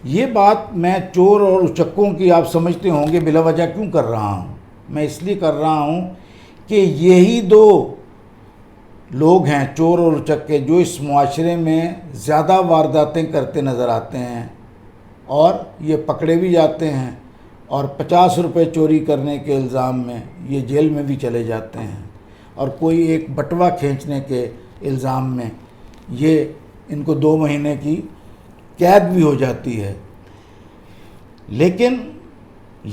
یہ بات میں چور اور اچکوں کی آپ سمجھتے ہوں گے بلا وجہ کیوں کر رہا ہوں. میں اس لیے کر رہا ہوں کہ یہی دو لوگ ہیں چور اور اچکے جو اس معاشرے میں زیادہ وارداتیں کرتے نظر آتے ہیں، اور یہ پکڑے بھی جاتے ہیں، اور 50 روپے چوری کرنے کے الزام میں یہ جیل میں بھی چلے جاتے ہیں، اور کوئی ایک بٹوا کھینچنے کے الزام میں یہ ان کو 2 مہینے کی قید بھی ہو جاتی ہے. لیکن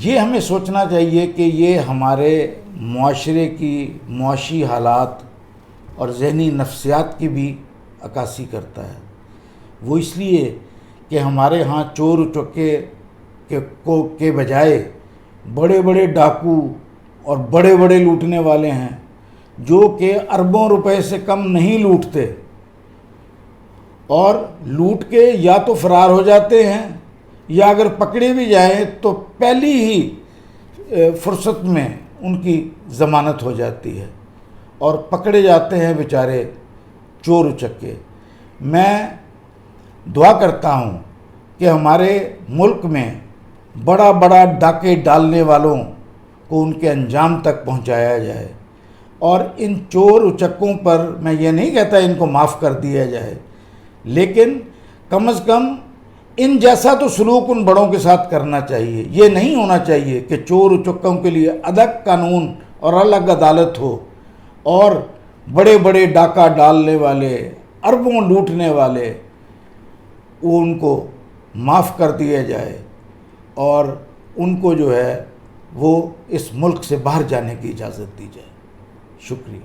یہ ہمیں سوچنا چاہیے کہ یہ ہمارے معاشرے کی معاشی حالات اور ذہنی نفسیات کی بھی عکاسی کرتا ہے. وہ اس لیے کہ ہمارے ہاں چور اچکے کے بجائے بڑے بڑے ڈاکو اور بڑے بڑے لوٹنے والے ہیں جو کہ اربوں روپے سے کم نہیں لوٹتے، اور لوٹ کے یا تو فرار ہو جاتے ہیں یا اگر پکڑے بھی جائیں تو پہلی ہی فرصت میں ان کی ضمانت ہو جاتی ہے اور پکڑے جاتے ہیں بیچارے چور اچکے. میں دعا کرتا ہوں کہ ہمارے ملک میں بڑا بڑا ڈاکے ڈالنے والوں کو ان کے انجام تک پہنچایا جائے، اور ان چور اچکوں پر میں یہ نہیں کہتا ان کو معاف کر دیا جائے، لیکن کم از کم ان جیسا تو سلوک ان بڑوں کے ساتھ کرنا چاہیے. یہ نہیں ہونا چاہیے کہ چور اچکوں کے لیے الگ قانون اور الگ عدالت ہو، اور بڑے بڑے ڈاکہ ڈالنے والے اربوں لوٹنے والے وہ ان کو معاف کر دیا جائے اور ان کو جو ہے وہ اس ملک سے باہر جانے کی اجازت دی جائے. شکریہ.